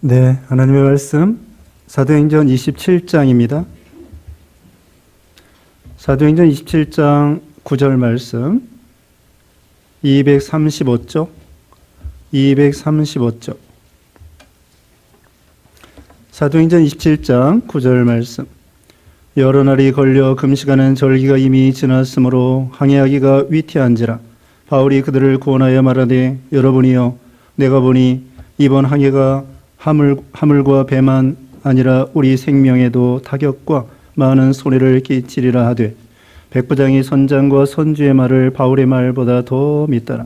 네, 하나님의 말씀 사도행전 27장입니다. 사도행전 27장 9절 말씀 235쪽 235쪽 사도행전 27장 9절 말씀. 여러 날이 걸려 금시가는 절기가 이미 지났으므로 항해하기가 위태한지라 바울이 그들을 구원하여 말하되 여러분이여 내가 보니 이번 항해가 하물과 배만 아니라 우리 생명에도 타격과 많은 손해를 끼치리라 하되 백부장이 선장과 선주의 말을 바울의 말보다 더 믿더라.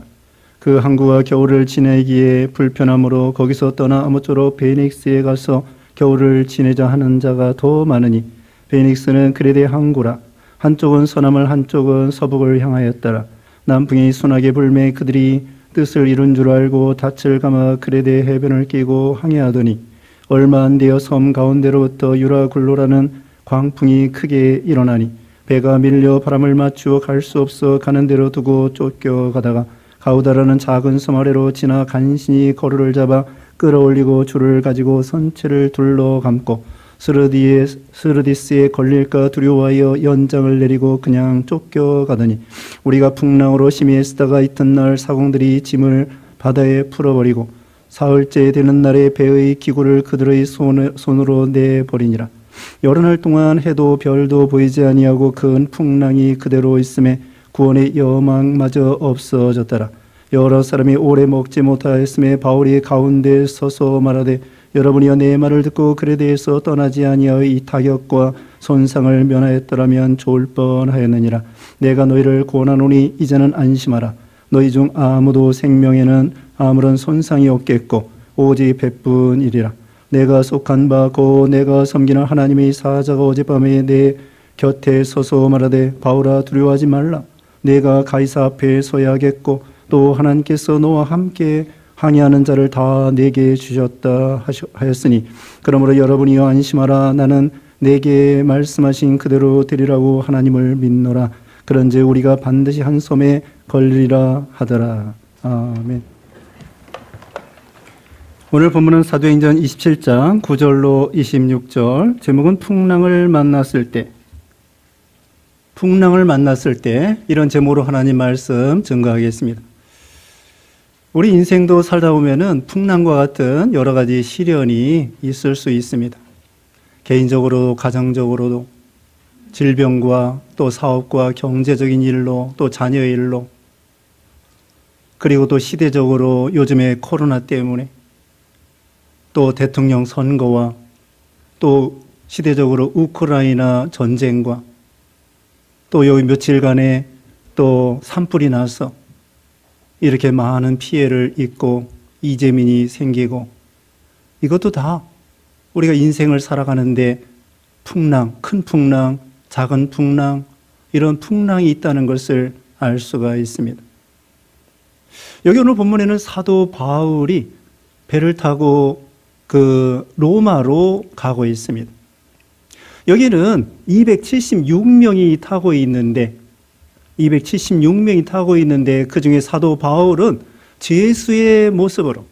그 항구가 겨울을 지내기에 불편함으로 거기서 떠나 아무쪼록 베닉스에 가서 겨울을 지내자 하는 자가 더 많으니 베닉스는 크레데 항구라. 한쪽은 서남을 한쪽은 서북을 향하였더라. 남풍이 순하게 불매 그들이 뜻을 이룬 줄 알고 닻을 감아 크레데 해변을 끼고 항해하더니 얼마 안 되어 섬 가운데로부터 유라굴로라는 광풍이 크게 일어나니 배가 밀려 바람을 맞추어 갈 수 없어 가는 대로 두고 쫓겨가다가 가우다라는 작은 섬 아래로 지나 간신히 거루를 잡아 끌어올리고 줄을 가지고 선체를 둘러 감고 스르디스에 걸릴까 두려워하여 연장을 내리고 그냥 쫓겨가더니 우리가 풍랑으로 심히 애쓰다가 이튿날 사공들이 짐을 바다에 풀어버리고 사흘째 되는 날에 배의 기구를 그들의 손으로 내버리니라. 여러 날 동안 해도 별도 보이지 아니하고 큰 풍랑이 그대로 있음에 구원의 여망마저 없어졌더라. 여러 사람이 오래 먹지 못하였음에 바울이 가운데 서서 말하되 여러분이여 내 말을 듣고 크레데에서 떠나지 아니하여 이 타격과 손상을 면하였더라면 좋을 뻔하였느니라. 내가 너희를 구원하노니 이제는 안심하라. 너희 중 아무도 생명에는 아무런 손상이 없겠고 오직 배뿐이리라. 내가 속한 바 곧 내가 섬기는 하나님의 사자가 어젯밤에 내 곁에 서서 말하되 바울아 두려워하지 말라. 내가 가이사 앞에 서야겠고 또 하나님께서 너와 함께 항해하는 자를 다 내게 주셨다 하였으니 그러므로 여러분이여 안심하라. 나는 내게 말씀하신 그대로 되리라고 하나님을 믿노라. 그런즉 우리가 반드시 한 섬에 걸리리라 하더라. 아멘. 오늘 본문은 사도행전 27장 9절로 26절. 제목은 풍랑을 만났을 때. 풍랑을 만났을 때, 이런 제목으로 하나님 말씀 증거하겠습니다. 우리 인생도 살다 보면은 풍랑과 같은 여러 가지 시련이 있을 수 있습니다. 개인적으로도 가정적으로도 질병과 또 사업과 경제적인 일로 또 자녀의 일로 그리고 또 시대적으로 요즘에 코로나 때문에 또 대통령 선거와 또 시대적으로 우크라이나 전쟁과 또 여기 며칠간에 또 산불이 나서 이렇게 많은 피해를 입고 이재민이 생기고 이것도 다 우리가 인생을 살아가는데 풍랑, 큰 풍랑, 작은 풍랑 이런 풍랑이 있다는 것을 알 수가 있습니다. 여기 오늘 본문에는 사도 바울이 배를 타고 그 로마로 가고 있습니다. 여기는 276명이 타고 있는데 그 중에 사도 바울은 제수의 모습으로,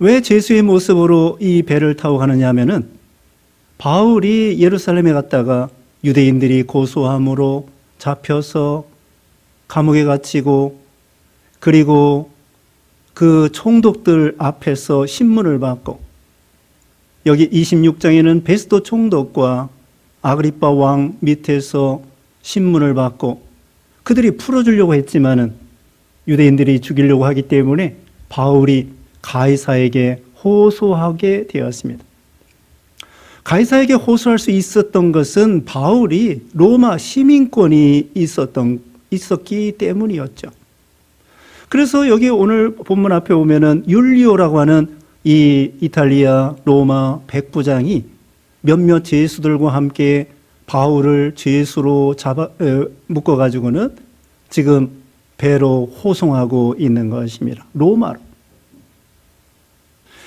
왜 제수의 모습으로 이 배를 타고 가느냐 하면은 바울이 예루살렘에 갔다가 유대인들이 고소함으로 잡혀서 감옥에 갇히고 그리고 그 총독들 앞에서 신문을 받고 여기 26장에는 베스도 총독과 아그리빠 왕 밑에서 신문을 받고 그들이 풀어주려고 했지만은 유대인들이 죽이려고 하기 때문에 바울이 가이사에게 호소하게 되었습니다. 가이사에게 호소할 수 있었던 것은 바울이 로마 시민권이 있었기 때문이었죠. 그래서 여기 오늘 본문 앞에 보면은 율리오라고 하는 이 이탈리아 로마 백부장이 몇몇 죄수들과 함께 바울을 죄수로 묶어가지고는 지금 배로 호송하고 있는 것입니다. 로마로.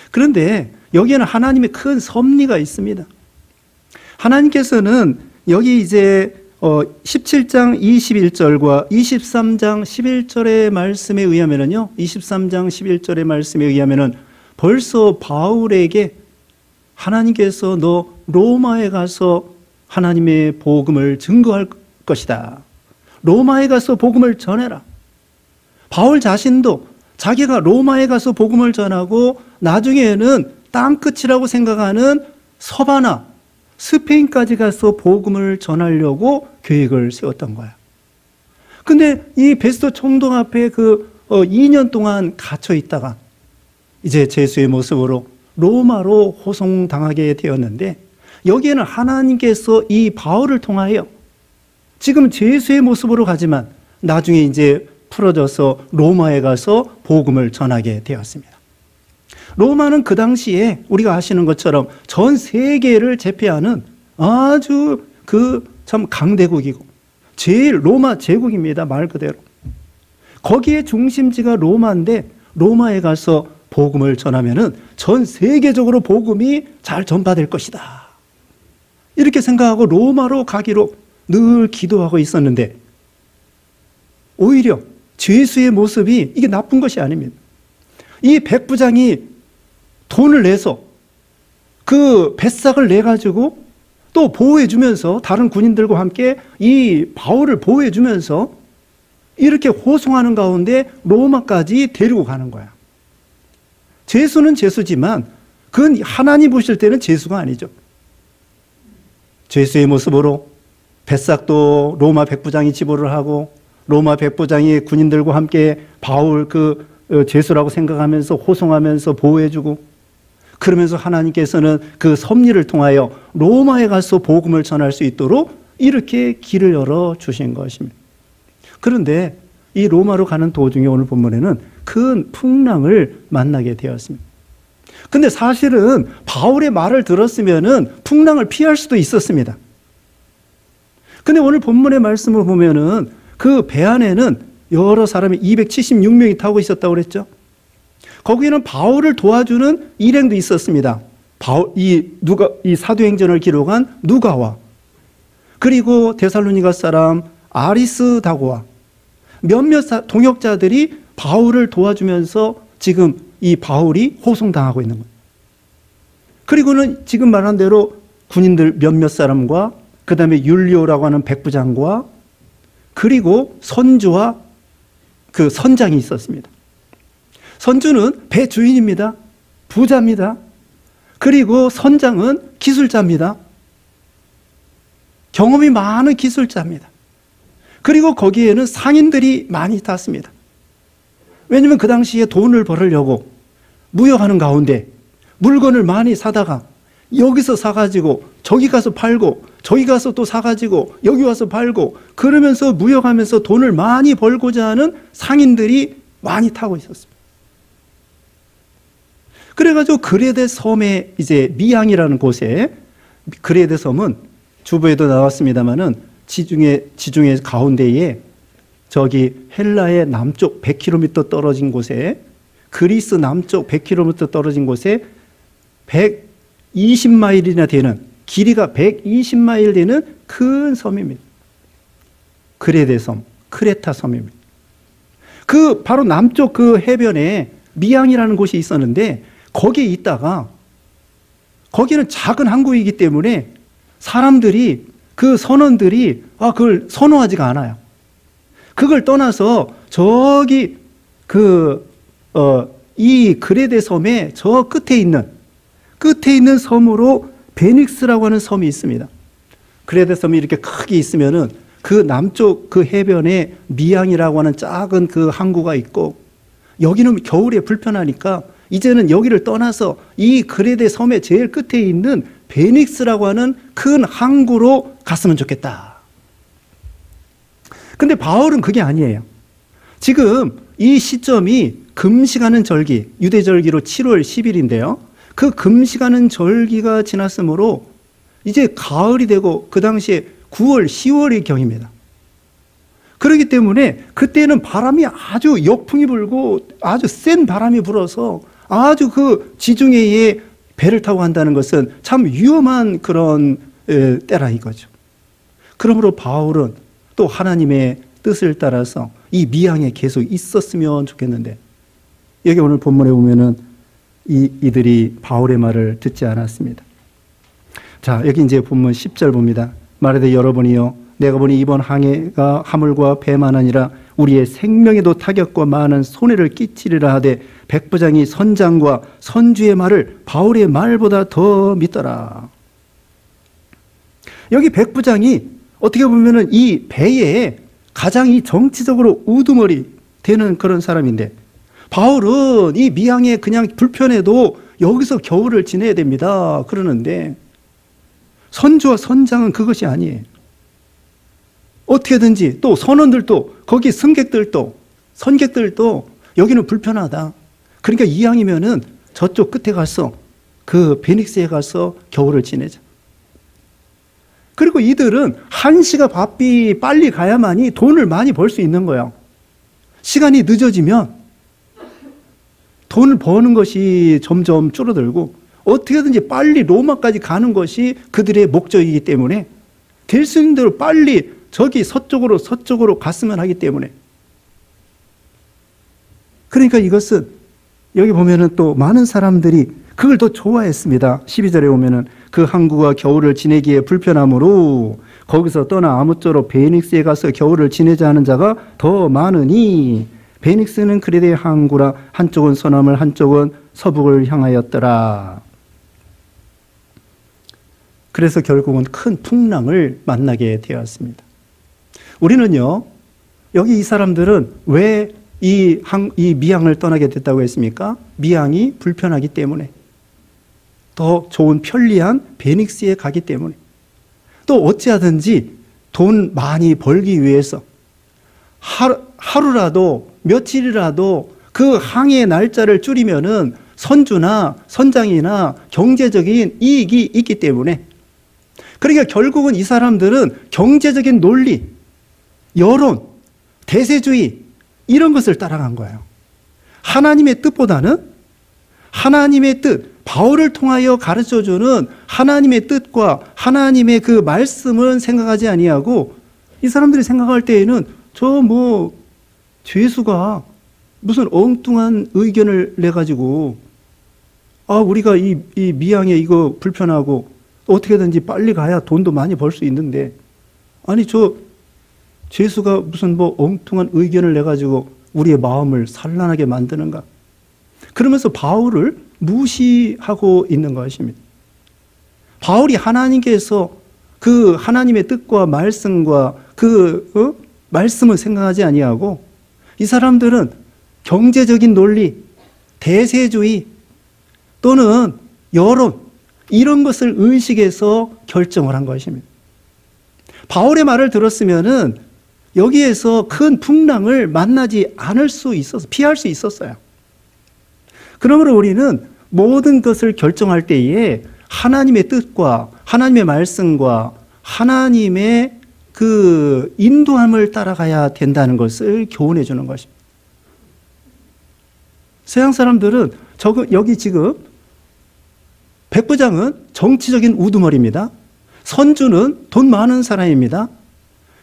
그런데 여기에는 하나님의 큰 섭리가 있습니다. 하나님께서는 여기 이제 17장 21절과 23장 11절의 말씀에 의하면은요, 23장 11절의 말씀에 의하면은 벌써 바울에게 하나님께서 너 로마에 가서 하나님의 복음을 증거할 것이다. 로마에 가서 복음을 전해라. 바울 자신도 자기가 로마에 가서 복음을 전하고 나중에는 땅끝이라고 생각하는 서바나, 스페인까지 가서 복음을 전하려고 계획을 세웠던 거야. 근데 이 베스도 총독 앞에 2년 동안 갇혀 있다가 이제 제수의 모습으로 로마로 호송당하게 되었는데, 여기에는 하나님께서 이 바울을 통하여 지금 제수의 모습으로 가지만 나중에 이제 풀어져서 로마에 가서 복음을 전하게 되었습니다. 로마는 그 당시에 우리가 아시는 것처럼 전 세계를 제패하는 아주 참 강대국이고 제일 로마 제국입니다. 말 그대로. 거기에 중심지가 로마인데 로마에 가서 복음을 전하면은 전 세계적으로 복음이 잘 전파될 것이다. 이렇게 생각하고 로마로 가기로 늘 기도하고 있었는데, 오히려 죄수의 모습이 이게 나쁜 것이 아닙니다. 이 백부장이 돈을 내서 그 뱃삭을 내가지고 또 보호해주면서 다른 군인들과 함께 이 바울을 보호해주면서 이렇게 호송하는 가운데 로마까지 데리고 가는 거야. 죄수는 죄수지만 그건 하나님 보실 때는 죄수가 아니죠. 죄수의 모습으로 뱃삭도 로마 백부장이 지불을 하고 로마 백부장이 군인들과 함께 바울 죄수라고 생각하면서 호송하면서 보호해주고, 그러면서 하나님께서는 그 섭리를 통하여 로마에 가서 복음을 전할 수 있도록 이렇게 길을 열어주신 것입니다. 그런데 이 로마로 가는 도중에 오늘 본문에는 큰 풍랑을 만나게 되었습니다. 근데 사실은 바울의 말을 들었으면은 풍랑을 피할 수도 있었습니다. 근데 오늘 본문의 말씀을 보면은 그 배 안에는 여러 사람이 276명이 타고 있었다고 그랬죠. 거기에는 바울을 도와주는 일행도 있었습니다. 이 사도행전을 기록한 누가와, 그리고 데살로니가 사람 아리스다고와 몇몇 동역자들이 바울을 도와주면서 지금 이 바울이 호송당하고 있는 거예요. 그리고는 지금 말한 대로 군인들 몇몇 사람과 그 다음에 율리오라고 하는 백부장과 그리고 선주와 그 선장이 있었습니다. 선주는 배 주인입니다. 부자입니다. 그리고 선장은 기술자입니다. 경험이 많은 기술자입니다. 그리고 거기에는 상인들이 많이 탔습니다. 왜냐하면 그 당시에 돈을 벌으려고 무역하는 가운데 물건을 많이 사다가 여기서 사가지고 저기 가서 팔고 저기 가서 또 사가지고 여기 와서 팔고 그러면서 무역하면서 돈을 많이 벌고자 하는 상인들이 많이 타고 있었습니다. 그래가지고 그레데 섬에 이제 미항이라는 곳에, 그레데 섬은 주부에도 나왔습니다마는 지중해 가운데에 저기 헬라의 남쪽 100km 떨어진 곳에, 그리스 남쪽 100km 떨어진 곳에 120마일이나 되는, 길이가 120마일 되는 큰 섬입니다. 그레데 섬, 크레타 섬입니다. 그 바로 남쪽 그 해변에 미항이라는 곳이 있었는데 거기에 있다가, 거기는 작은 항구이기 때문에 사람들이, 그 선원들이 그걸 선호하지가 않아요. 그걸 떠나서 저기 이 그레데 섬의 저 끝에 있는 섬으로 베닉스라고 하는 섬이 있습니다. 그레데 섬이 이렇게 크게 있으면은 그 남쪽 그 해변에 미항이라고 하는 작은 그 항구가 있고, 여기는 겨울에 불편하니까 이제는 여기를 떠나서 이 그레데 섬의 제일 끝에 있는 베닉스라고 하는 큰 항구로 갔으면 좋겠다. 근데 바울은 그게 아니에요. 지금 이 시점이 금식하는 절기, 유대절기로 7월 10일인데요. 그 금식하는 절기가 지났으므로 이제 가을이 되고 그 당시에 9월, 10월의 경입니다. 그렇기 때문에 그때는 바람이 아주 역풍이 불고 아주 센 바람이 불어서 아주 그 지중해에 배를 타고 간다는 것은 참 위험한 그런 때라 이거죠. 그러므로 바울은 또 하나님의 뜻을 따라서 이 미항에 계속 있었으면 좋겠는데, 여기 오늘 본문에 보면은 이들이 바울의 말을 듣지 않았습니다. 자, 여기 이제 본문 10절 봅니다. 말하되 여러분이요 내가 보니 이번 항해가 하물과 배만 아니라 우리의 생명에도 타격과 많은 손해를 끼치리라 하되 백부장이 선장과 선주의 말을 바울의 말보다 더 믿더라. 여기 백부장이 어떻게 보면은 이 배에 가장 이 정치적으로 우두머리 되는 그런 사람인데, 바울은 이 미항에 그냥 불편해도 여기서 겨울을 지내야 됩니다 그러는데, 선주와 선장은 그것이 아니에요. 어떻게든지 또 선원들도 거기 선객들도 여기는 불편하다. 그러니까 이왕이면은 저쪽 끝에 가서 그 베닉스에 가서 겨울을 지내자. 그리고 이들은 한시가 바삐 빨리 가야만이 돈을 많이 벌 수 있는 거예요. 시간이 늦어지면 돈을 버는 것이 점점 줄어들고 어떻게든지 빨리 로마까지 가는 것이 그들의 목적이기 때문에 될 수 있는 대로 빨리 저기 서쪽으로 갔으면 하기 때문에, 그러니까 이것은 여기 보면은 또 많은 사람들이 그걸 더 좋아했습니다. 12절에 보면은 그 항구가 겨울을 지내기에 불편하므로 거기서 떠나 아무쪼록 베닉스에 가서 겨울을 지내자 하는 자가 더 많으니, 베닉스는 크레데 항구라 한쪽은 서남을 한쪽은 서북을 향하였더라. 그래서 결국은 큰 풍랑을 만나게 되었습니다. 우리는요, 여기 이 사람들은 왜 이 미항을 떠나게 됐다고 했습니까? 미항이 불편하기 때문에, 더 좋은 편리한 베닉스에 가기 때문에, 또 어찌하든지 돈 많이 벌기 위해서 하루라도 며칠이라도 그 항해 날짜를 줄이면은 선주나 선장이나 경제적인 이익이 있기 때문에, 그러니까 결국은 이 사람들은 경제적인 논리, 여론, 대세주의 이런 것을 따라간 거예요. 하나님의 뜻보다는 하나님의 뜻, 바울을 통하여 가르쳐주는 하나님의 뜻과 하나님의 그 말씀을 생각하지 아니하고, 이 사람들이 생각할 때에는 죄수가 무슨 엉뚱한 의견을 내가지고 우리가 이 미항에 이거 불편하고 어떻게든지 빨리 가야 돈도 많이 벌 수 있는데, 아니 죄수가 무슨 엉뚱한 의견을 내가지고 우리의 마음을 산란하게 만드는가? 그러면서 바울을 무시하고 있는 것입니다. 바울이 하나님께서 그 하나님의 뜻과 말씀과 말씀을 생각하지 아니하고, 이 사람들은 경제적인 논리, 대세주의 또는 여론 이런 것을 의식해서 결정을 한 것입니다. 바울의 말을 들었으면은 여기에서 큰 풍랑을 만나지 않을 수 있어서 피할 수 있었어요. 그러므로 우리는 모든 것을 결정할 때에 하나님의 뜻과 하나님의 말씀과 하나님의 그 인도함을 따라가야 된다는 것을 교훈해 주는 것입니다. 서양 사람들은 여기 지금 백부장은 정치적인 우두머리입니다. 선주는 돈 많은 사람입니다.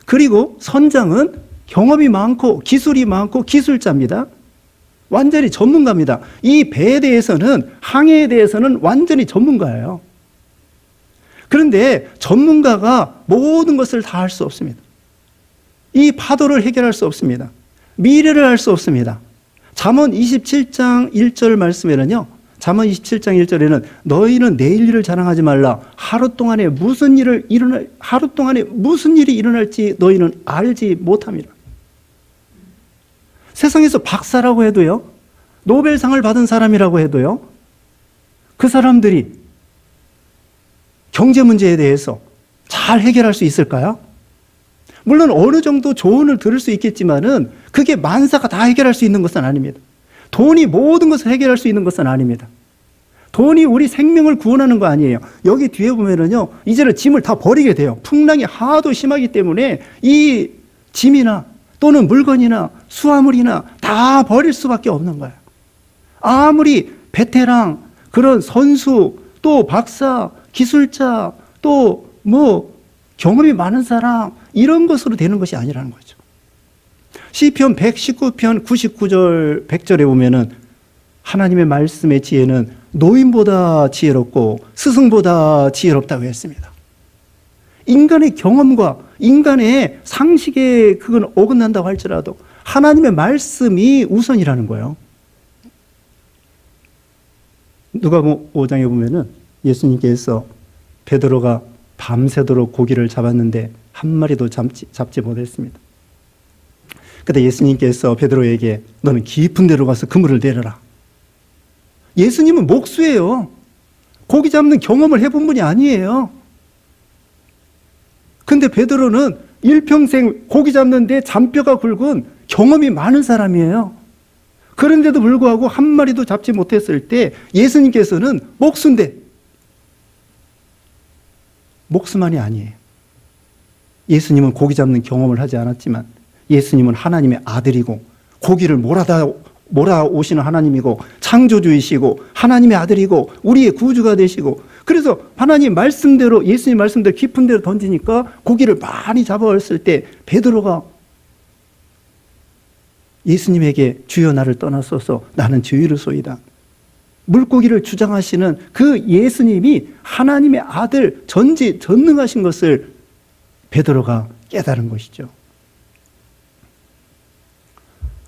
그리고 선장은 경험이 많고 기술이 많고 기술자입니다. 완전히 전문가입니다. 이 배에 대해서는, 항해에 대해서는 완전히 전문가예요. 그런데 전문가가 모든 것을 다 할 수 없습니다. 이 파도를 해결할 수 없습니다. 미래를 알 수 없습니다. 잠언 27장 1절 말씀에는요, 잠언 27장 1절에는 너희는 내일 일을 자랑하지 말라. 하루 동안에 무슨 일이 일어날지 너희는 알지 못함이라. 세상에서 박사라고 해도요, 노벨상을 받은 사람이라고 해도요, 그 사람들이 경제 문제에 대해서 잘 해결할 수 있을까요? 물론 어느 정도 조언을 들을 수 있겠지만은 그게 만사가 다 해결할 수 있는 것은 아닙니다. 돈이 모든 것을 해결할 수 있는 것은 아닙니다. 돈이 우리 생명을 구원하는 거 아니에요. 여기 뒤에 보면은요, 이제는 짐을 다 버리게 돼요. 풍랑이 하도 심하기 때문에 이 짐이나 또는 물건이나 수화물이나 다 버릴 수밖에 없는 거예요. 아무리 베테랑, 그런 선수, 또 박사, 기술자, 또 경험이 많은 사람, 이런 것으로 되는 것이 아니라는 거죠. 시편 119편 99절 100절에 보면은 하나님의 말씀의 지혜는 노인보다 지혜롭고 스승보다 지혜롭다고 했습니다. 인간의 경험과 인간의 상식에 그건 어긋난다고 할지라도 하나님의 말씀이 우선이라는 거예요. 누가복음 5장에 보면은 예수님께서 베드로가 밤새도록 고기를 잡았는데 한 마리도 잡지 못했습니다. 그때 예수님께서 베드로에게 너는 깊은 데로 가서 그물을 내려라. 예수님은 목수예요. 고기 잡는 경험을 해본 분이 아니에요. 근데 베드로는 일평생 고기 잡는데 잔뼈가 굵은 경험이 많은 사람이에요. 그런데도 불구하고 한 마리도 잡지 못했을 때 예수님께서는 목수인데 목수만이 아니에요. 예수님은 고기 잡는 경험을 하지 않았지만 예수님은 하나님의 아들이고 고기를 몰아오시는 하나님이고 창조주이시고 하나님의 아들이고 우리의 구주가 되시고 그래서 하나님 말씀대로 예수님 말씀대로 깊은 데로 던지니까 고기를 많이 잡아왔을 때 베드로가 예수님에게 주여 나를 떠나소서 나는 죄인이로소이다. 물고기를 주장하시는 그 예수님이 하나님의 아들 전능하신 것을 베드로가 깨달은 것이죠.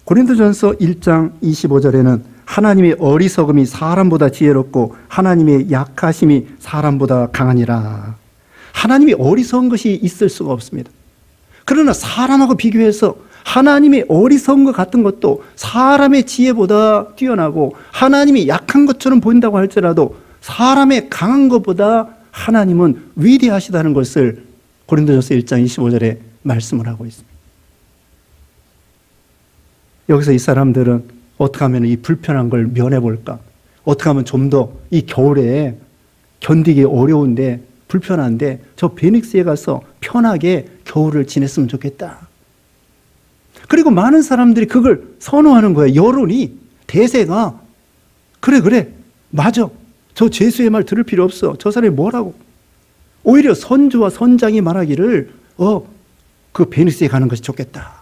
고린도전서 1장 25절에는 하나님의 어리석음이 사람보다 지혜롭고 하나님의 약하심이 사람보다 강하니라. 하나님이 어리석은 것이 있을 수가 없습니다. 그러나 사람하고 비교해서 하나님의 어리석은 것 같은 것도 사람의 지혜보다 뛰어나고 하나님이 약한 것처럼 보인다고 할지라도 사람의 강한 것보다 하나님은 위대하시다는 것을 고린도전서 1장 25절에 말씀을 하고 있습니다. 여기서 이 사람들은 어떻게 하면 이 불편한 걸 면해볼까? 어떻게 하면 좀 더 이 겨울에 견디기 어려운데 불편한데 저 베닉스에 가서 편하게 겨울을 지냈으면 좋겠다. 그리고 많은 사람들이 그걸 선호하는 거예요. 여론이, 대세가 그래 맞아. 저 죄수의 말 들을 필요 없어. 저 사람이 뭐라고. 오히려 선주와 선장이 말하기를 그 베니스에 가는 것이 좋겠다.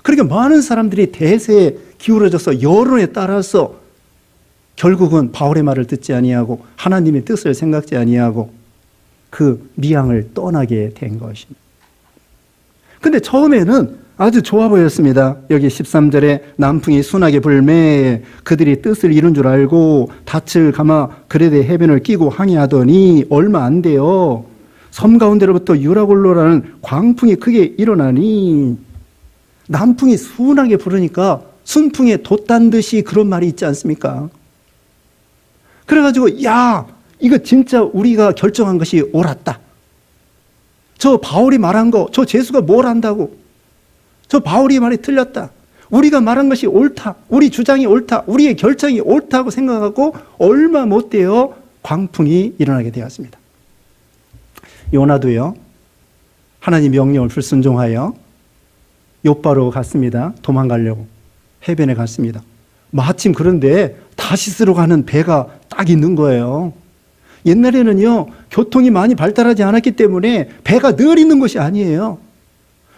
그러니까 많은 사람들이 대세에 기울어져서 여론에 따라서 결국은 바울의 말을 듣지 아니하고 하나님의 뜻을 생각지 아니하고 그 미항을 떠나게 된 것입니다. 근데 처음에는 아주 좋아 보였습니다. 여기 13절에 남풍이 순하게 불매 그들이 뜻을 이룬 줄 알고 닻을 감아 그레데 해변을 끼고 항해하더니 얼마 안 돼요. 섬 가운데로부터 유라굴로라는 광풍이 크게 일어나니 남풍이 순하게 부르니까 순풍에 돛단 듯이 그런 말이 있지 않습니까? 그래가지고 야 이거 진짜 우리가 결정한 것이 옳았다. 저 바울이 말한 거 저 제수가 뭘 안다고 저 바울이 말이 틀렸다. 우리가 말한 것이 옳다. 우리 주장이 옳다. 우리의 결정이 옳다고 생각하고 얼마 못 되어 광풍이 일어나게 되었습니다. 요나도요. 하나님 명령을 불순종하여 욥바로 갔습니다. 도망가려고 해변에 갔습니다. 마침 그런데 다시스로 가는 배가 딱 있는 거예요. 옛날에는요. 교통이 많이 발달하지 않았기 때문에 배가 늘 있는 것이 아니에요.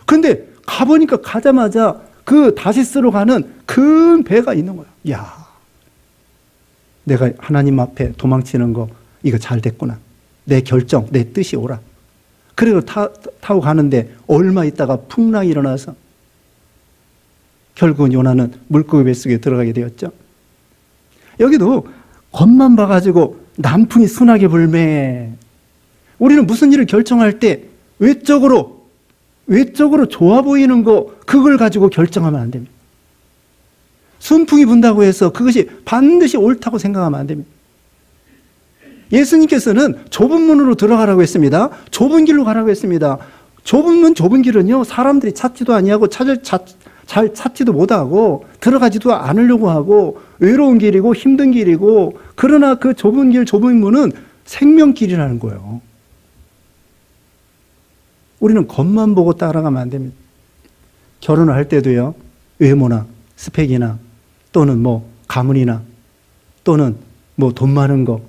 그런데 가보니까 가자마자 그 다시스로 가는 큰 배가 있는 거야. 야, 내가 하나님 앞에 도망치는 거 이거 잘 됐구나. 내 결정, 내 뜻이 옳아. 그리고 타고 가는데 얼마 있다가 풍랑이 일어나서 결국은 요나는 물고기 뱃속에 들어가게 되었죠. 여기도 겉만 봐가지고 남풍이 순하게 불매. 우리는 무슨 일을 결정할 때 외적으로 좋아 보이는 거 그걸 가지고 결정하면 안 됩니다. 순풍이 분다고 해서 그것이 반드시 옳다고 생각하면 안 됩니다. 예수님께서는 좁은 문으로 들어가라고 했습니다. 좁은 길로 가라고 했습니다. 좁은 문, 좁은 길은요 사람들이 찾지도 아니하고 잘 찾지도 못하고 들어가지도 않으려고 하고 외로운 길이고 힘든 길이고 그러나 그 좁은 길, 좁은 문은 생명길이라는 거예요. 우리는 겉만 보고 따라가면 안 됩니다. 결혼을 할 때도요 외모나 스펙이나 또는 뭐 가문이나 또는 뭐 돈 많은 거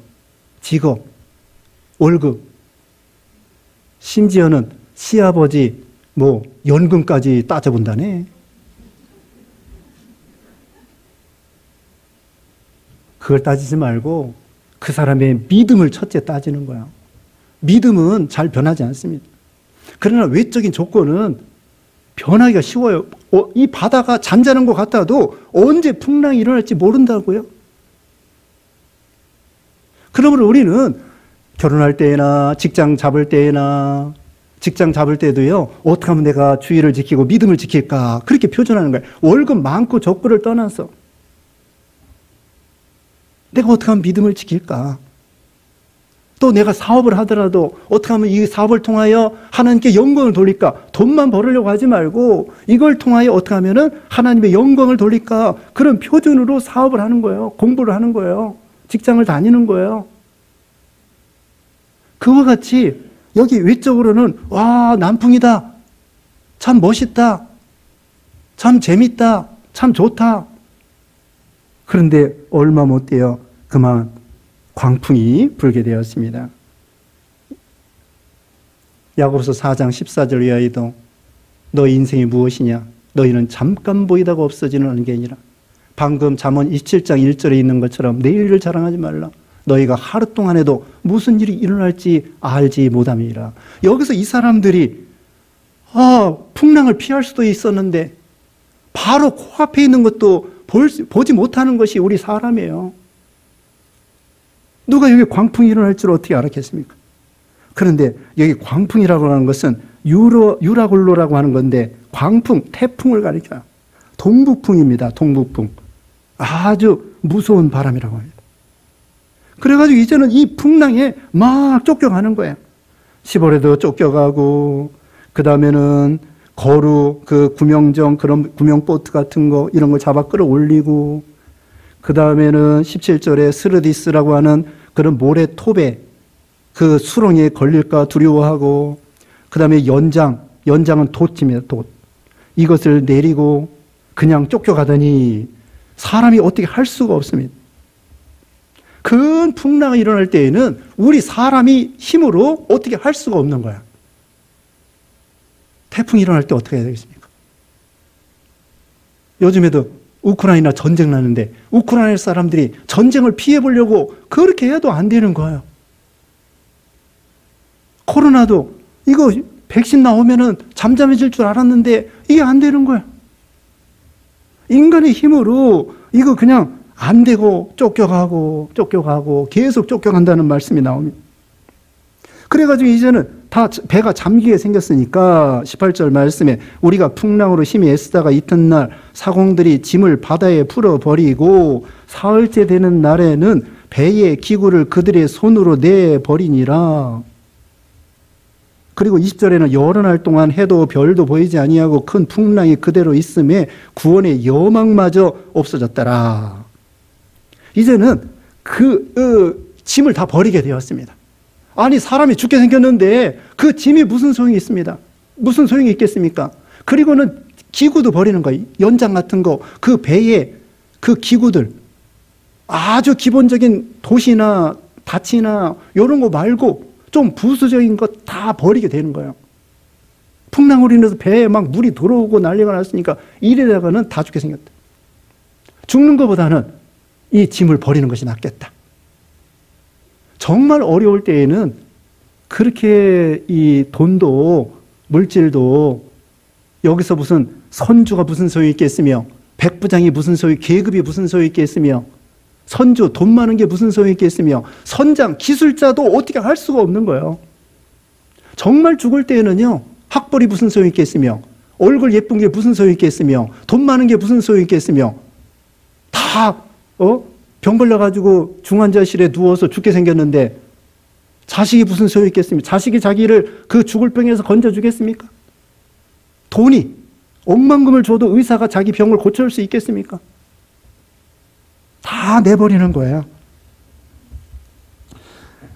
직업, 월급 심지어는 시아버지 뭐 연금까지 따져본다네. 그걸 따지지 말고 그 사람의 믿음을 첫째 따지는 거야. 믿음은 잘 변하지 않습니다. 그러나 외적인 조건은 변하기가 쉬워요. 이 바다가 잠자는 것 같아도 언제 풍랑이 일어날지 모른다고요. 그러므로 우리는 결혼할 때나 직장 잡을 때나 직장 잡을 때도요, 어떻게 하면 내가 주의를 지키고 믿음을 지킬까, 그렇게 표현하는 거예요. 월급 많고 적고를 떠나서 내가 어떻게 하면 믿음을 지킬까. 또 내가 사업을 하더라도 어떻게 하면 이 사업을 통하여 하나님께 영광을 돌릴까. 돈만 벌으려고 하지 말고 이걸 통하여 어떻게 하면은 하나님의 영광을 돌릴까. 그런 표준으로 사업을 하는 거예요. 공부를 하는 거예요. 직장을 다니는 거예요. 그와 같이 여기 외적으로는 와, 남풍이다, 참 멋있다, 참 재밌다, 참 좋다. 그런데 얼마 못 돼요. 그만 광풍이 불게 되었습니다. 야고보서 4장 14절 이하에도 너 인생이 무엇이냐, 너희는 잠깐 보이다가 없어지는 안개니라. 방금 잠언 27장 1절에 있는 것처럼 내일을 자랑하지 말라. 너희가 하루 동안에도 무슨 일이 일어날지 알지 못함이라. 여기서 이 사람들이 풍랑을 피할 수도 있었는데 바로 코앞에 있는 것도 보지 못하는 것이 우리 사람이에요. 누가 여기 광풍이 일어날 줄 어떻게 알았겠습니까? 그런데 여기 광풍이라고 하는 것은 유라굴로라고 하는 건데 광풍, 태풍을 가리켜요. 동북풍입니다. 동북풍. 아주 무서운 바람이라고 합니다. 그래가지고 이제는 이 풍랑에 막 쫓겨가는 거예요. 시골에도 쫓겨가고, 그 다음에는 거루, 그 구명정, 그런 구명보트 같은 거, 이런 걸 잡아 끌어올리고, 그 다음에는 17절에 스르디스라고 하는 그런 모래톱에 그 수렁에 걸릴까 두려워하고, 그 다음에 연장은 돛입니다, 돛. 이것을 내리고 그냥 쫓겨가더니 사람이 어떻게 할 수가 없습니다. 큰 풍랑이 일어날 때에는 우리 사람이 힘으로 어떻게 할 수가 없는 거야. 태풍이 일어날 때 어떻게 해야 되겠습니까? 요즘에도 우크라이나 전쟁 나는데 우크라이나 사람들이 전쟁을 피해 보려고 그렇게 해도 안 되는 거예요. 코로나도 이거 백신 나오면은 잠잠해질 줄 알았는데 이게 안 되는 거야. 인간의 힘으로 이거 그냥 안 되고 쫓겨가고 계속 쫓겨간다는 말씀이 나옵니다. 그래가지고 이제는 다 배가 잠기게 생겼으니까 18절 말씀에 우리가 풍랑으로 심히 애쓰다가 이튿날 사공들이 짐을 바다에 풀어버리고 사흘째 되는 날에는 배의 기구를 그들의 손으로 내버리니라. 그리고 20절에는 여러 날 동안 해도 별도 보이지 아니하고 큰 풍랑이 그대로 있음에 구원의 여망마저 없어졌더라. 이제는 짐을 다 버리게 되었습니다. 아니, 사람이 죽게 생겼는데 그 짐이 무슨 소용이 있습니다. 무슨 소용이 있겠습니까? 그리고는 기구도 버리는 거예요. 연장 같은 거, 그 배에 그 기구들, 아주 기본적인 돛이나 닻이나 이런 거 말고 좀 부수적인 거 다 버리게 되는 거예요. 풍랑으로 인해서 배에 막 물이 들어오고 난리가 났으니까 이래다가는 다 죽게 생겼다. 죽는 것보다는 이 짐을 버리는 것이 낫겠다. 정말 어려울 때에는 그렇게 이 돈도 물질도 여기서 무슨 선주가 무슨 소용이 있겠으며 백부장이 무슨 소용, 계급이 무슨 소용이 있겠으며 선주, 돈 많은 게 무슨 소용이 있겠으며 선장, 기술자도 어떻게 할 수가 없는 거예요. 정말 죽을 때에는요, 학벌이 무슨 소용이 있겠으며 얼굴 예쁜 게 무슨 소용이 있겠으며 돈 많은 게 무슨 소용이 있겠으며 다 병 걸려가지고 중환자실에 누워서 죽게 생겼는데 자식이 무슨 소용이 있겠습니까? 자식이 자기를 그 죽을 병에서 건져주겠습니까? 돈이 억만금을 줘도 의사가 자기 병을 고쳐줄 수 있겠습니까? 다 내버리는 거예요.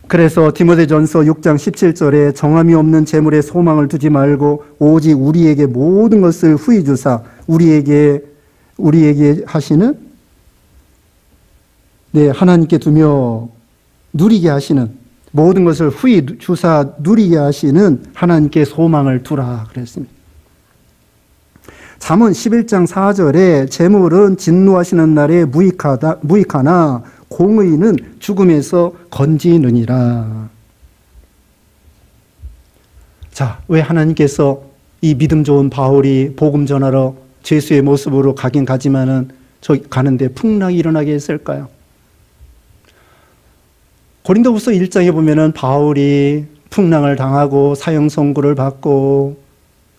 그래서 디모데전서 6장 17절에 정함이 없는 재물에 소망을 두지 말고 오직 우리에게 모든 것을 후히 주사 우리에게 하시는 하나님께 두며 누리게 하시는 모든 것을 후히 주사 누리게 하시는 하나님께 소망을 두라 그랬습니다. 잠언 11장 4절에 재물은 진노하시는 날에 무익하나 공의는 죽음에서 건지느니라. 자, 왜 하나님께서 이 믿음 좋은 바울이 복음 전하러 죄수의 모습으로 가긴 가지만은 저 가는데 풍랑이 일어나게 했을까요? 고린도후서 1장에 보면은 바울이 풍랑을 당하고 사형 선고를 받고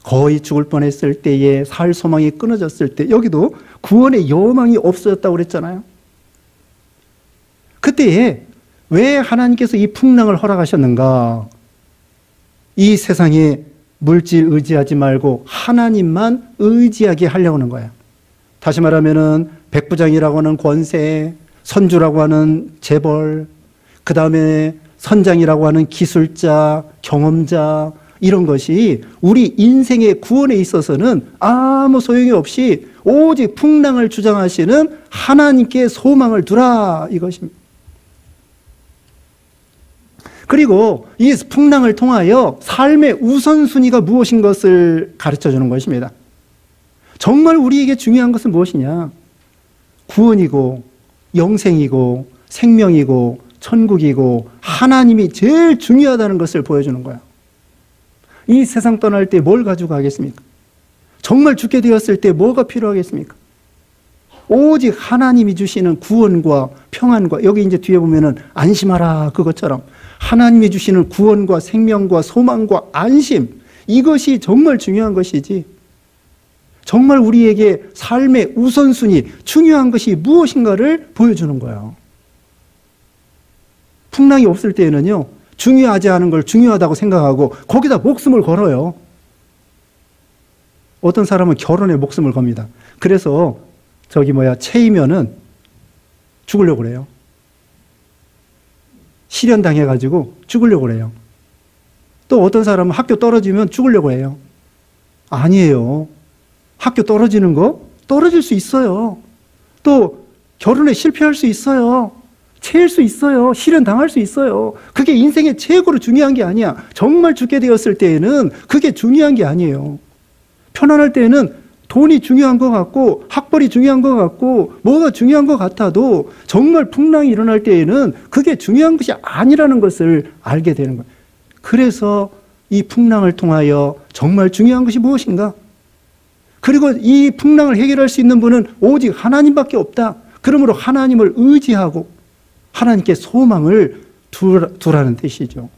거의 죽을 뻔했을 때에 살 소망이 끊어졌을 때 여기도 구원의 여망이 없어졌다고 그랬잖아요. 그때에 왜 하나님께서 이 풍랑을 허락하셨는가? 이 세상에 물질 의지하지 말고 하나님만 의지하게 하려고 하는 거예요. 다시 말하면은 백부장이라고 하는 권세, 선주라고 하는 재벌, 그 다음에 선장이라고 하는 기술자, 경험자, 이런 것이 우리 인생의 구원에 있어서는 아무 소용이 없이 오직 풍랑을 주장하시는 하나님께 소망을 두라, 이것입니다. 그리고 이 풍랑을 통하여 삶의 우선순위가 무엇인 것을 가르쳐 주는 것입니다. 정말 우리에게 중요한 것은 무엇이냐? 구원이고 영생이고 생명이고 천국이고 하나님이 제일 중요하다는 것을 보여주는 거야. 이 세상 떠날 때 뭘 가지고 가겠습니까? 정말 죽게 되었을 때 뭐가 필요하겠습니까? 오직 하나님이 주시는 구원과 평안과, 여기 이제 뒤에 보면은 안심하라, 그것처럼 하나님이 주시는 구원과 생명과 소망과 안심, 이것이 정말 중요한 것이지, 정말 우리에게 삶의 우선순위, 중요한 것이 무엇인가를 보여주는 거예요. 풍랑이 없을 때에는요, 중요하지 않은 걸 중요하다고 생각하고 거기다 목숨을 걸어요. 어떤 사람은 결혼에 목숨을 겁니다. 그래서 체이면은 죽으려고 그래요. 실현당해가지고 죽으려고 그래요. 또 어떤 사람은 학교 떨어지면 죽으려고 해요. 아니에요. 학교 떨어지는 거 떨어질 수 있어요. 또 결혼에 실패할 수 있어요. 채일 수 있어요. 실현당할 수 있어요. 그게 인생의 최고로 중요한 게 아니야. 정말 죽게 되었을 때에는 그게 중요한 게 아니에요. 편안할 때에는 돈이 중요한 것 같고 학벌이 중요한 것 같고 뭐가 중요한 것 같아도 정말 풍랑이 일어날 때에는 그게 중요한 것이 아니라는 것을 알게 되는 거예요. 그래서 이 풍랑을 통하여 정말 중요한 것이 무엇인가? 그리고 이 풍랑을 해결할 수 있는 분은 오직 하나님밖에 없다. 그러므로 하나님을 의지하고 하나님께 소망을 두라는 뜻이죠.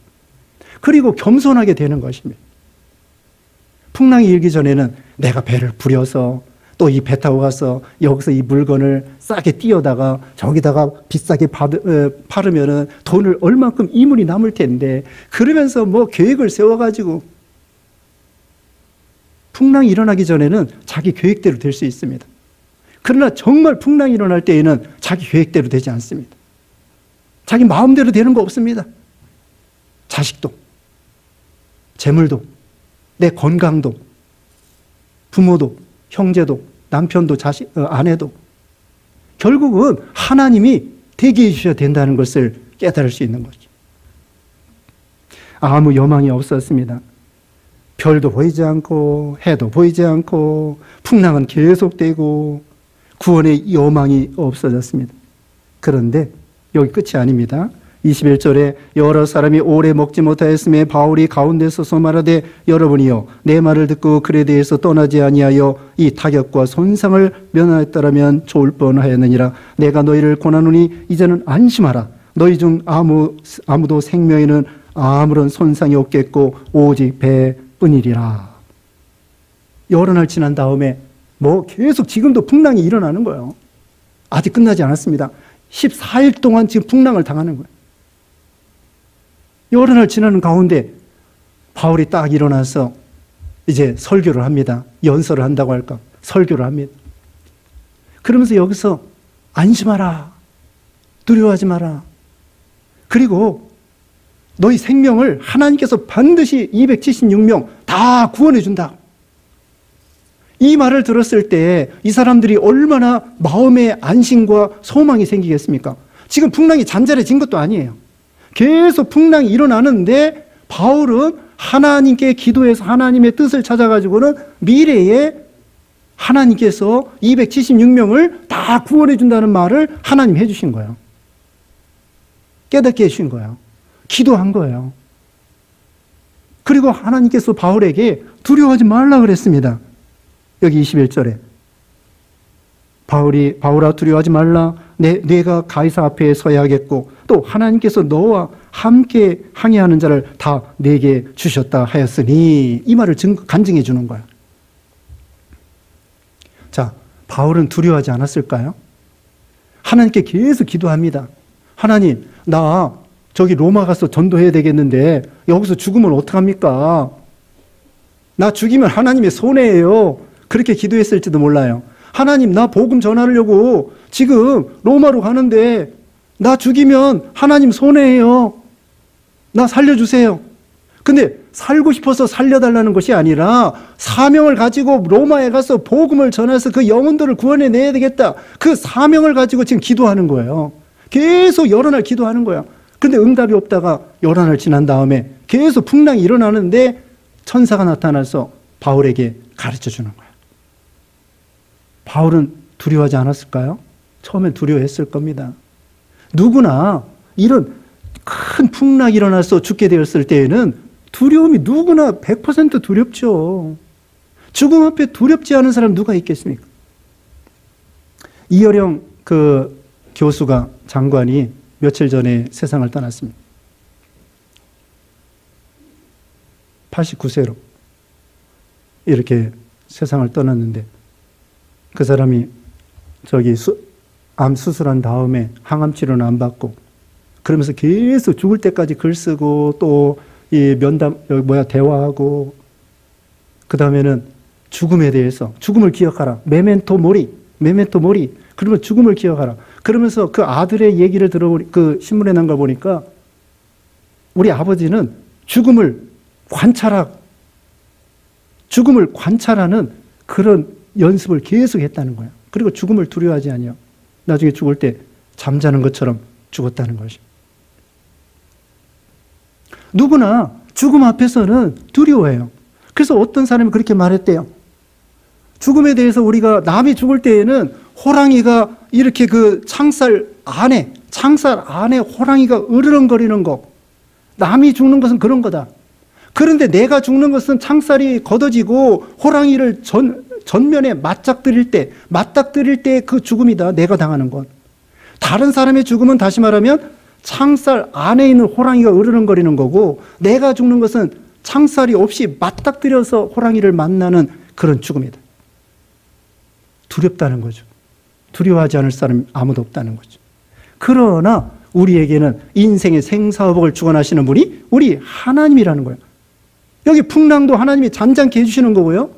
그리고 겸손하게 되는 것입니다. 풍랑이 일기 전에는 내가 배를 부려서 또 이 배 타고 가서 여기서 이 물건을 싸게 띄어다가 저기다가 비싸게 팔으면은 돈을 얼만큼 이문이 남을 텐데, 그러면서 뭐 계획을 세워가지고, 풍랑이 일어나기 전에는 자기 계획대로 될 수 있습니다. 그러나 정말 풍랑이 일어날 때에는 자기 계획대로 되지 않습니다. 자기 마음대로 되는 거 없습니다. 자식도, 재물도, 내 건강도, 부모도, 형제도, 남편도, 아내도 결국은 하나님이 대기해 주셔야 된다는 것을 깨달을 수 있는 거죠. 아무 여망이 없었습니다. 별도 보이지 않고 해도 보이지 않고 풍랑은 계속되고 구원의 여망이 없어졌습니다. 그런데 여기 끝이 아닙니다. 21절에 여러 사람이 오래 먹지 못하였음에 바울이 가운데 서서 말하되 여러분이여 내 말을 듣고 글에 대해서 떠나지 아니하여 이 타격과 손상을 면하였더라면 좋을 뻔하였느니라. 내가 너희를 권하노니 이제는 안심하라. 너희 중 아무도 생명에는 아무런 손상이 없겠고 오직 배뿐이리라. 여러 날 지난 다음에 계속 지금도 풍랑이 일어나는 거예요. 아직 끝나지 않았습니다. 14일 동안 지금 풍랑을 당하는 거예요. 여러 날 지나는 가운데 바울이 딱 일어나서 이제 설교를 합니다. 연설을 한다고 할까? 설교를 합니다. 그러면서 여기서 안심하라. 두려워하지 마라. 그리고 너희 생명을 하나님께서 반드시 276명 다 구원해 준다. 이 말을 들었을 때 이 사람들이 얼마나 마음의 안심과 소망이 생기겠습니까? 지금 풍랑이 잔잔해진 것도 아니에요. 계속 풍랑이 일어나는데 바울은 하나님께 기도해서 하나님의 뜻을 찾아가지고는 미래에 하나님께서 276명을 다 구원해 준다는 말을 하나님 해주신 거예요. 깨닫게 해주신 거예요. 기도한 거예요. 그리고 하나님께서 바울에게 두려워하지 말라 그랬습니다. 여기 21절에 바울아 두려워하지 말라. 내가 가이사 앞에 서야겠고 또 하나님께서 너와 함께 항해하는 자를 다 내게 주셨다 하였으니, 이 말을 간증해 주는 거야. 자, 바울은 두려워하지 않았을까요? 하나님께 계속 기도합니다. 하나님, 나 저기 로마 가서 전도해야 되겠는데 여기서 죽으면 어떡합니까? 나 죽이면 하나님의 손해예요. 그렇게 기도했을지도 몰라요. 하나님, 나 복음 전하려고 지금 로마로 가는데 나 죽이면 하나님 손해예요. 나 살려주세요. 근데 살고 싶어서 살려달라는 것이 아니라 사명을 가지고 로마에 가서 복음을 전해서 그 영혼들을 구원해내야 되겠다. 그 사명을 가지고 지금 기도하는 거예요. 계속 여러 날 기도하는 거야. 근데 응답이 없다가 여러 날 지난 다음에 계속 풍랑이 일어나는데 천사가 나타나서 바울에게 가르쳐 주는 거야. 바울은 두려워하지 않았을까요? 처음엔 두려워했을 겁니다. 누구나 이런 큰 풍랑이 일어나서 죽게 되었을 때에는 두려움이 누구나 100% 두렵죠. 죽음 앞에 두렵지 않은 사람 누가 있겠습니까? 이어령 그 교수가, 장관이 며칠 전에 세상을 떠났습니다. 89세로 이렇게 세상을 떠났는데, 그 사람이 저기 암 수술한 다음에 항암 치료는 안 받고 그러면서 계속 죽을 때까지 글 쓰고 또 이 면담 대화하고, 그 다음에는 죽음에 대해서, 죽음을 기억하라, 메멘토 모리, 그러면 죽음을 기억하라. 그러면서 그 아들의 얘기를 들어보니, 그 신문에 난 거 보니까 우리 아버지는 죽음을 관찰하는 그런 연습을 계속 했다는 거예요. 그리고 죽음을 두려워하지 아니요. 나중에 죽을 때 잠자는 것처럼 죽었다는 것이. 누구나 죽음 앞에서는 두려워해요. 그래서 어떤 사람이 그렇게 말했대요. 죽음에 대해서 우리가, 남이 죽을 때에는 호랑이가 이렇게 그 창살 안에 호랑이가 으르렁거리는 거, 남이 죽는 것은 그런 거다. 그런데 내가 죽는 것은 창살이 걷어지고 호랑이를 전면에 맞닥뜨릴 때 그 죽음이다. 내가 당하는 건. 다른 사람의 죽음은 다시 말하면 창살 안에 있는 호랑이가 으르렁거리는 거고, 내가 죽는 것은 창살이 없이 맞닥뜨려서 호랑이를 만나는 그런 죽음이다. 두렵다는 거죠. 두려워하지 않을 사람이 아무도 없다는 거죠. 그러나 우리에게는 인생의 생사화복을 주관하시는 분이 우리 하나님이라는 거예요. 여기 풍랑도 하나님이 잔잔케 해주시는 거고요.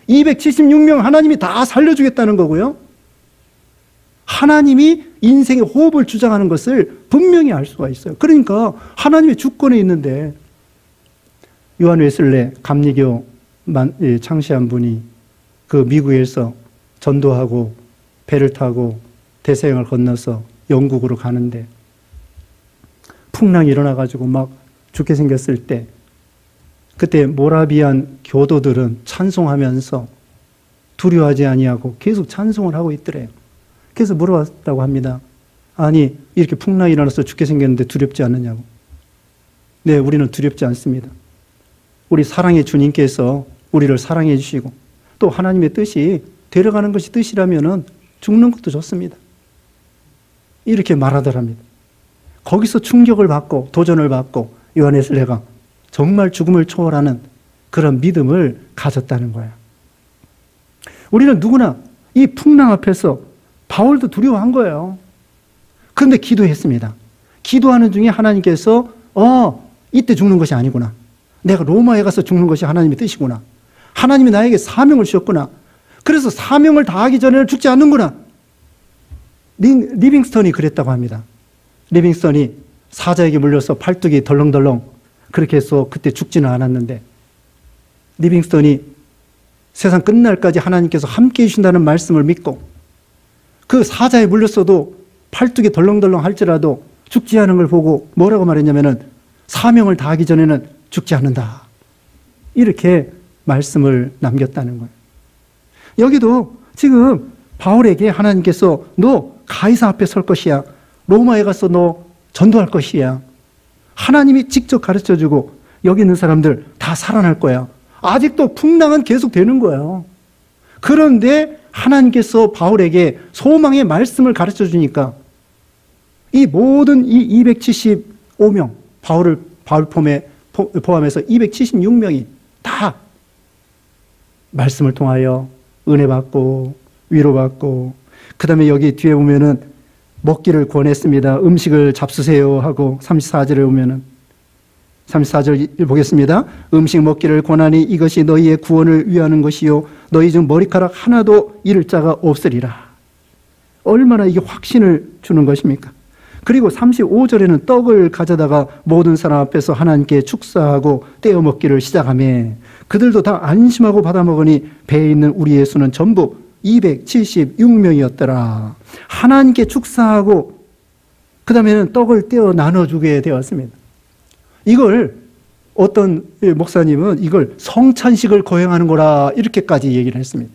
276명 하나님이 다 살려주겠다는 거고요. 하나님이 인생의 호흡을 주장하는 것을 분명히 알 수가 있어요. 그러니까 하나님의 주권에 있는데, 요한 웨슬레 감리교 창시한 분이 그 미국에서 전도하고 배를 타고 대서양을 건너서 영국으로 가는데 풍랑이 일어나가지고 막 죽게 생겼을 때, 그때 모라비안 교도들은 찬송하면서 두려워하지 아니하고 계속 찬송을 하고 있더래요. 그래서 물어봤다고 합니다. 아니, 이렇게 풍랑이 일어나서 죽게 생겼는데 두렵지 않느냐고. 네, 우리는 두렵지 않습니다. 우리 사랑의 주님께서 우리를 사랑해 주시고 또 하나님의 뜻이 데려가는 것이 뜻이라면은 죽는 것도 좋습니다. 이렇게 말하더랍니다. 거기서 충격을 받고 도전을 받고 요한 웨슬레가 정말 죽음을 초월하는 그런 믿음을 가졌다는 거예요. 우리는 누구나 이 풍랑 앞에서, 바울도 두려워한 거예요. 그런데 기도했습니다. 기도하는 중에 하나님께서 이때 죽는 것이 아니구나. 내가 로마에 가서 죽는 것이 하나님의 뜻이구나. 하나님이 나에게 사명을 주셨구나. 그래서 사명을 다하기 전에는 죽지 않는구나. 리빙스턴이 그랬다고 합니다. 리빙스턴이 사자에게 물려서 팔뚝이 덜렁덜렁 그렇게 해서 그때 죽지는 않았는데, 리빙스턴이 세상 끝날까지 하나님께서 함께 해주신다는 말씀을 믿고 그 사자에 물렸어도 팔뚝이 덜렁덜렁 할지라도 죽지 않은 걸 보고 뭐라고 말했냐면은 사명을 다하기 전에는 죽지 않는다. 이렇게 말씀을 남겼다는 거예요. 여기도 지금 바울에게 하나님께서 너 가이사 앞에 설 것이야. 로마에 가서 너 전도할 것이야. 하나님이 직접 가르쳐주고 여기 있는 사람들 다 살아날 거야. 아직도 풍랑은 계속 되는 거예요. 그런데 하나님께서 바울에게 소망의 말씀을 가르쳐 주니까 이 모든 이 275명, 바울 포함해서 276명이 다 말씀을 통하여 은혜 받고 위로받고, 그 다음에 여기 뒤에 보면은 먹기를 권했습니다. 음식을 잡수세요 하고 34절에 보면은 34절 보겠습니다. 음식 먹기를 권하니 이것이 너희의 구원을 위하는 것이요 너희 중 머리카락 하나도 잃을 자가 없으리라. 얼마나 이게 확신을 주는 것입니까? 그리고 35절에는 떡을 가져다가 모든 사람 앞에서 하나님께 축사하고 떼어 먹기를 시작하며 그들도 다 안심하고 받아 먹으니 배에 있는 우리 예수는 전부 276명이었더라. 하나님께 축사하고 그 다음에는 떡을 떼어 나눠주게 되었습니다. 이걸 어떤 목사님은 이걸 성찬식을 거행하는 거라 이렇게까지 얘기를 했습니다.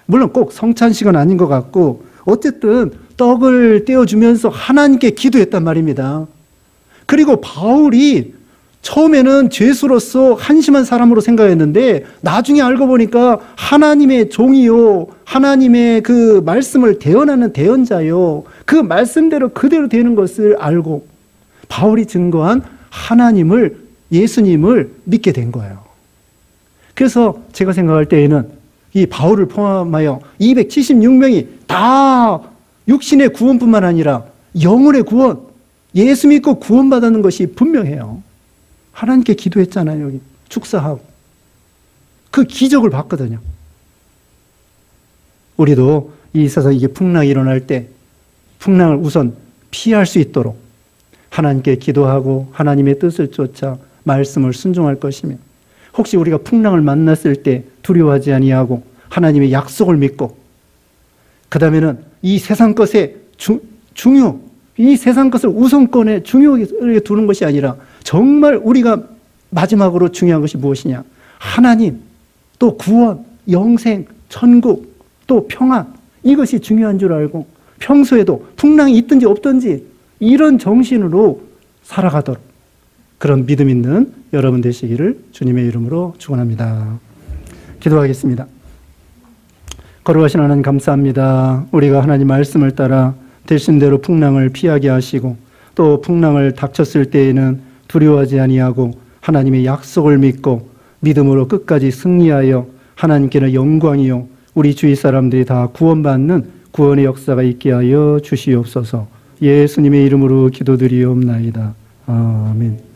물론 꼭 성찬식은 아닌 것 같고 어쨌든 떡을 떼어주면서 하나님께 기도했단 말입니다. 그리고 바울이 처음에는 죄수로서 한심한 사람으로 생각했는데 나중에 알고 보니까 하나님의 종이요, 하나님의 그 말씀을 대언하는 대언자요, 그 말씀대로 그대로 되는 것을 알고 바울이 증거한 하나님을, 예수님을 믿게 된 거예요. 그래서 제가 생각할 때에는 이 바울을 포함하여 276명이 다 육신의 구원뿐만 아니라 영혼의 구원, 예수 믿고 구원받는 것이 분명해요. 하나님께 기도했잖아요. 여기 축사하고 그 기적을 봤거든요. 우리도 이 세상에 이게 풍랑이 일어날 때 풍랑을 우선 피할 수 있도록 하나님께 기도하고 하나님의 뜻을 쫓아 말씀을 순종할 것이며, 혹시 우리가 풍랑을 만났을 때 두려워하지 아니하고 하나님의 약속을 믿고, 그 다음에는 이 세상 것에 이 세상 것을 우선권에 중요하게 두는 것이 아니라 정말 우리가 마지막으로 중요한 것이 무엇이냐? 하나님, 또 구원, 영생, 천국, 또 평안, 이것이 중요한 줄 알고 평소에도 풍랑이 있든지 없든지 이런 정신으로 살아가도록 그런 믿음 있는 여러분 되시기를 주님의 이름으로 축원합니다. 기도하겠습니다. 거룩하신 하나님 감사합니다. 우리가 하나님 말씀을 따라 되신 대로 풍랑을 피하게 하시고 또 풍랑을 닥쳤을 때에는 두려워하지 아니하고 하나님의 약속을 믿고 믿음으로 끝까지 승리하여 하나님께는 영광이요 우리 주위 사람들이 다 구원받는 구원의 역사가 있게 하여 주시옵소서. 예수님의 이름으로 기도드리옵나이다. 아멘.